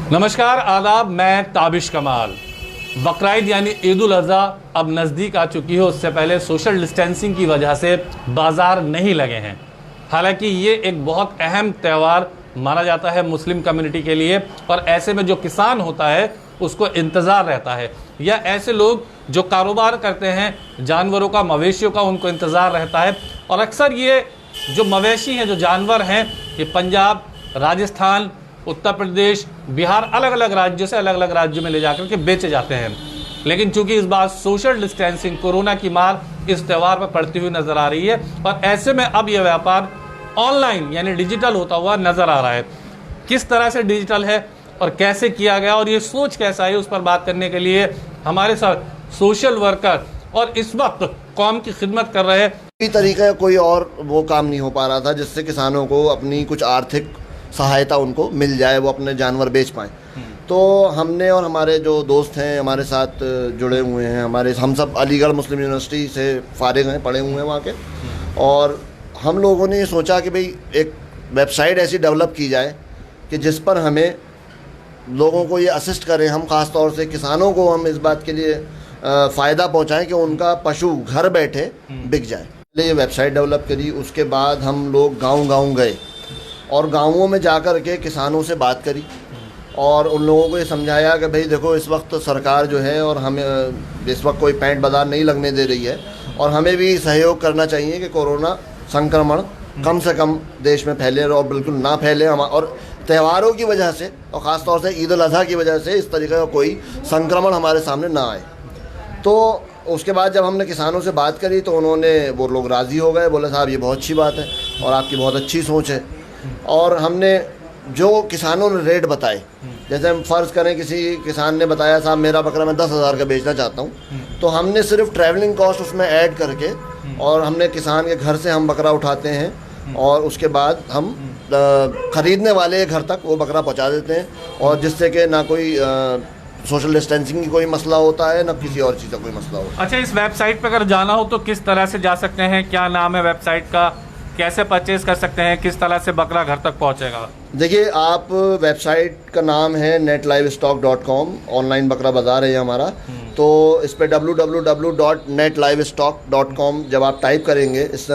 नमस्कार, आदाब। मैं ताबिश कमाल। बकरीद यानी ईद उल अज़हा अब नज़दीक आ चुकी है। उससे पहले सोशल डिस्टेंसिंग की वजह से बाज़ार नहीं लगे हैं। हालांकि ये एक बहुत अहम त्यौहार माना जाता है मुस्लिम कम्युनिटी के लिए, और ऐसे में जो किसान होता है उसको इंतज़ार रहता है, या ऐसे लोग जो कारोबार करते हैं जानवरों का, मवेशियों का, उनको इंतज़ार रहता है। और अक्सर ये जो मवेशी हैं, जो जानवर हैं, ये पंजाब, राजस्थान, उत्तर प्रदेश, बिहार, अलग अलग राज्यों से अलग अलग राज्यों में ले जाकर के बेचे जाते हैं। लेकिन चूंकि इस बार सोशल डिस्टेंसिंग, कोरोना की मार इस त्यौहार पर पड़ती हुई नजर आ रही है, और ऐसे में अब यह व्यापार ऑनलाइन यानी डिजिटल होता हुआ नजर आ रहा है। किस तरह से डिजिटल है और कैसे किया गया और ये सोच कैसा है, उस पर बात करने के लिए हमारे साथ सोशल वर्कर और इस वक्त कौम की खिदमत कर रहे तरीका कोई और वो काम नहीं हो पा रहा था जिससे किसानों को अपनी कुछ आर्थिक सहायता उनको मिल जाए, वो अपने जानवर बेच पाएँ। तो हमने और हमारे जो दोस्त हैं हमारे साथ जुड़े हुए हैं, हम सब अलीगढ़ मुस्लिम यूनिवर्सिटी से फारिग हैं, पढ़े हुए हैं वहाँ के, और हम लोगों ने ये सोचा कि भाई एक वेबसाइट ऐसी डेवलप की जाए कि जिस पर हमें लोगों को ये असिस्ट करें, हम ख़ास तौर से किसानों को हम इस बात के लिए फ़ायदा पहुँचाएँ कि उनका पशु घर बैठे बिक जाए। ये वेबसाइट डेवलप करी, उसके बाद हम लोग गाँव गए और गाँवों में जाकर के किसानों से बात करी और उन लोगों को ये समझाया कि भाई देखो, इस वक्त सरकार जो है और हमें इस वक्त कोई पैंट बाज़ार नहीं लगने दे रही है, और हमें भी सहयोग करना चाहिए कि कोरोना संक्रमण कम से कम देश में फैले और बिल्कुल ना फैले। और त्योहारों की वजह से और ख़ास तौर से ईद उल अज़हा की वजह से इस तरीके का कोई संक्रमण हमारे सामने ना आए। तो उसके बाद जब हमने किसानों से बात करी तो वो लोग राज़ी हो गए, बोले साहब ये बहुत अच्छी बात है और आपकी बहुत अच्छी सोच है। और हमने जो किसानों ने रेट बताए, जैसे हम फ़र्ज़ करें किसी किसान ने बताया साहब मेरा बकरा मैं 10,000 का बेचना चाहता हूँ, तो हमने सिर्फ ट्रैवलिंग कॉस्ट उसमें ऐड करके और हमने किसान के घर से हम बकरा उठाते हैं और उसके बाद हम ख़रीदने वाले घर तक वो बकरा पहुँचा देते हैं, और जिससे कि ना कोई सोशल डिस्टेंसिंग की कोई मसला होता है, ना किसी और चीज़ का कोई मसला होता है। अच्छा, इस वेबसाइट पर अगर जाना हो तो किस तरह से जा सकते हैं? क्या नाम है वेबसाइट का? कैसे परचेज कर सकते हैं? किस तरह से बकरा घर तक पहुंचेगा? देखिए, आप वेबसाइट का नाम है netlivestock.com, ऑनलाइन बकरा बाज़ार है ये हमारा। तो इस पर www.netlivestock.com जब आप टाइप करेंगे इस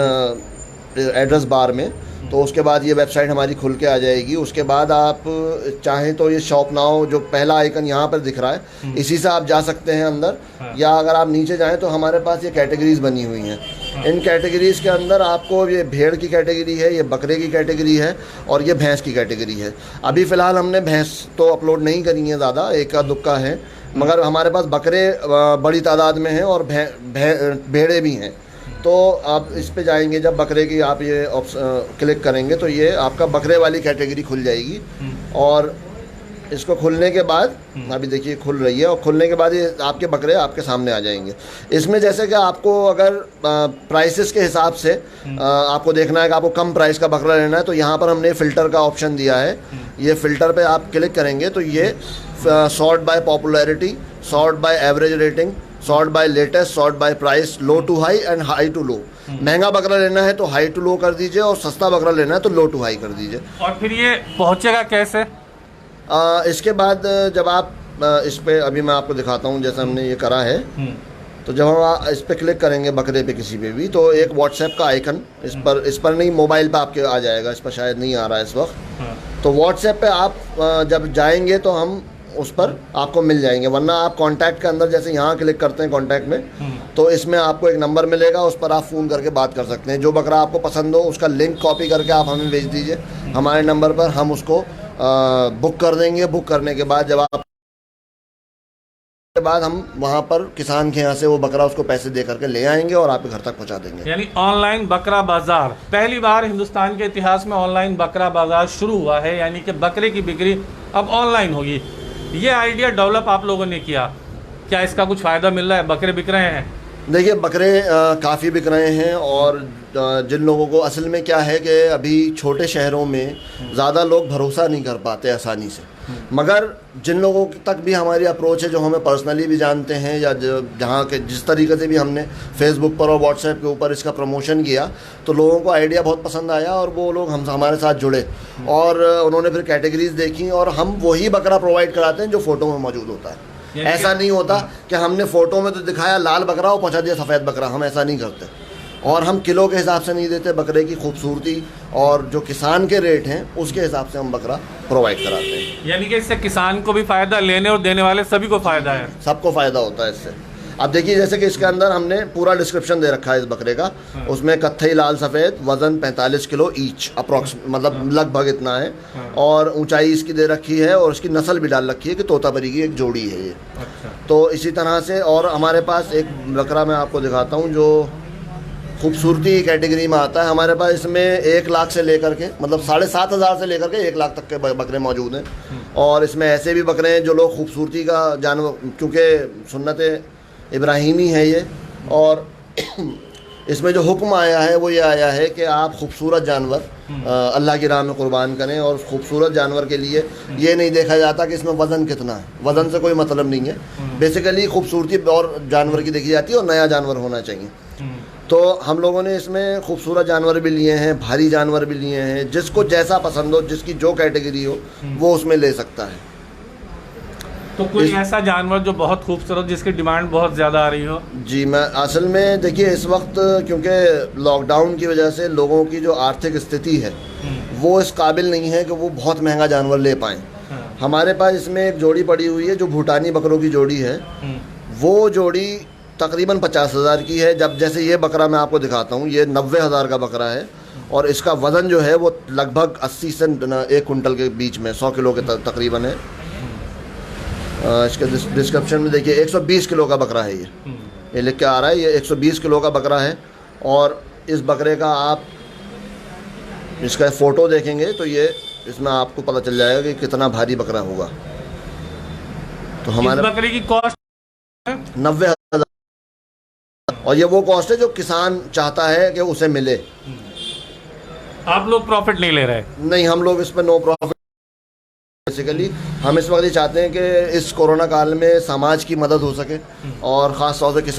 एड्रेस बार में, तो उसके बाद ये वेबसाइट हमारी खुल के आ जाएगी। उसके बाद आप चाहें तो ये शॉप नाउ जो पहला आइकन यहाँ पर दिख रहा है, इसी से आप जा सकते हैं अंदर, या अगर आप नीचे जाएं तो हमारे पास ये कैटेगरीज बनी हुई हैं। इन कैटेगरीज़ के अंदर आपको ये भेड़ की कैटेगरी है, ये बकरे की कैटेगरी है और ये भैंस की कैटेगरी है। अभी फ़िलहाल हमने भैंस तो अपलोड नहीं करी है ज़्यादा, एक का दुक्का है, मगर हमारे पास बकरे बड़ी तादाद में हैं और भेड़े भी हैं। तो आप इस पे जाएंगे, जब बकरे की आप ये क्लिक करेंगे तो ये आपका बकरे वाली कैटेगरी खुल जाएगी। और इसको खुलने के बाद अभी देखिए खुल रही है, और खुलने के बाद ये आपके बकरे आपके सामने आ जाएंगे। इसमें जैसे कि आपको अगर प्राइसेस के हिसाब से आपको देखना है कि आपको कम प्राइस का बकरा लेना है, तो यहाँ पर हमने फ़िल्टर का ऑप्शन दिया है। ये फ़िल्टर पे आप क्लिक करेंगे तो ये sort by popularity, sort by average rating, sort by latest, sort by price, low to high and high to low. महंगा बकरा लेना है तो हाई टू लो कर दीजिए, और सस्ता बकरा लेना है तो लो टू हाई कर दीजिए। और फिर ये पहुंचेगा कैसे? इसके बाद जब आप इस पे, अभी मैं आपको दिखाता हूँ जैसे हमने ये करा है। तो जब हम इस पे क्लिक करेंगे बकरे पे किसी पे भी, तो एक व्हाट्सएप का आइकन इस पर नहीं, मोबाइल पे आपके आ जाएगा, इस पर शायद नहीं आ रहा है इस वक्त। तो व्हाट्सएप पे आप जब जाएंगे तो हम उस पर आपको मिल जाएंगे, वरना आप कॉन्टैक्ट के अंदर जैसे यहाँ क्लिक करते हैं कॉन्टैक्ट में, तो इसमें आपको एक नंबर मिलेगा, उस पर आप फ़ोन करके बात कर सकते हैं। जो बकरा आपको पसंद हो उसका लिंक कॉपी करके आप हमें भेज दीजिए हमारे नंबर पर, हम उसको बुक कर देंगे। बुक करने के बाद हम वहाँ पर किसान के यहाँ से वो बकरा उसको पैसे दे करके ले आएंगे और आपके घर तक पहुँचा देंगे। यानी ऑनलाइन बकरा बाजार पहली बार हिंदुस्तान के इतिहास में ऑनलाइन बकरा बाजार शुरू हुआ है, यानी कि बकरे की बिक्री अब ऑनलाइन होगी। ये आइडिया डेवलप आप लोगों ने किया, क्या इसका कुछ फ़ायदा मिल रहा है? बकरे बिक रहे हैं? देखिए बकरे काफ़ी बिक रहे हैं और जिन लोगों को असल में क्या है कि अभी छोटे शहरों में ज़्यादा लोग भरोसा नहीं कर पाते आसानी से, मगर जिन लोगों तक भी हमारी अप्रोच है जो हमें पर्सनली भी जानते हैं या जहाँ के जिस तरीके से भी हमने फेसबुक पर और व्हाट्सएप के ऊपर इसका प्रमोशन किया तो लोगों को आइडिया बहुत पसंद आया और वो लोग हमारे साथ जुड़े और उन्होंने फिर कैटेगरीज देखी और हम वही बकरा प्रोवाइड कराते हैं जो फ़ोटो में मौजूद होता है। ऐसा नहीं होता कि हमने फ़ोटो में तो दिखाया लाल बकरा और पहुँचा दिया सफ़ेद बकरा, हम ऐसा नहीं करते। और हम किलो के हिसाब से नहीं देते, बकरे की खूबसूरती और जो किसान के रेट हैं उसके हिसाब से हम बकरा प्रोवाइड कराते हैं। यानी कि इससे किसान को भी फ़ायदा, लेने और देने वाले सभी को फ़ायदा है, सबको फ़ायदा होता है इससे। अब देखिए जैसे कि इसके अंदर हमने पूरा डिस्क्रिप्शन दे रखा है इस बकरे का, उसमें कत्थई लाल सफ़ेद, वज़न 45 किलो ईच अप्रॉक्स, मतलब लगभग इतना है, और ऊंचाई इसकी दे रखी है और इसकी नस्ल भी डाल रखी है कि तोतापरी की एक जोड़ी है ये। तो इसी तरह से और हमारे पास एक बकरा मैं आपको दिखाता हूँ जो खूबसूरती कैटेगरी में आता है। हमारे पास इसमें 1 लाख से लेकर के मतलब 7,500 से लेकर के 1 लाख तक के बकरे मौजूद हैं। और इसमें ऐसे भी बकरे हैं जो लोग खूबसूरती का जानवर, क्योंकि सुन्नत इब्राहिमी है ये, और इसमें जो हुक्म आया है वो ये आया है कि आप खूबसूरत जानवर अल्लाह की राह में कुर्बान करें। और खूबसूरत जानवर के लिए ये नहीं देखा जाता कि इसमें वज़न कितना है, वज़न से कोई मतलब नहीं है। बेसिकली खूबसूरती और जानवर की देखी जाती है और नया जानवर होना चाहिए। तो हम लोगों ने इसमें खूबसूरत जानवर भी लिए हैं, भारी जानवर भी लिए हैं, जिसको जैसा पसंद हो, जिसकी जो कैटेगरी हो वो उसमें ले सकता है। तो कोई ऐसा जानवर जो बहुत खूबसूरत, जिसकी डिमांड बहुत ज़्यादा आ रही हो? जी, मैं असल में देखिए इस वक्त क्योंकि लॉकडाउन की वजह से लोगों की जो आर्थिक स्थिति है वो इस काबिल नहीं है कि वो बहुत महंगा जानवर ले पाएँ। हमारे पास इसमें एक जोड़ी पड़ी हुई है जो भूटानी बकरों की जोड़ी है, वो जोड़ी तकरीबन 50,000 की है। जब जैसे ये बकरा मैं आपको दिखाता हूँ, ये 90,000 का बकरा है और इसका वज़न जो है वो लगभग 80 से 1 कुंटल के बीच में 100 किलो के तकरीबन है। इसके डिस्क्रिप्शन में देखिए 120 किलो का बकरा है ये लिख के आ रहा है, ये 120 किलो का बकरा है। और इस बकरे का आप इसका फ़ोटो देखेंगे तो ये इसमें आपको पता चल जाएगा कि कितना भारी बकरा होगा। तो हमारे बकरे की कॉस्ट 90,000 और ये वो कॉस्ट है जो किसान चाहता है कि उसे मिले। आप लोग प्रॉफिट नहीं ले रहे? नहीं, हम लोग इस पर नो प्रॉफिट। बेसिकली हम इस वक्त ये चाहते हैं कि इस कोरोना काल में समाज की मदद हो सके और ख़ास तौर से किसान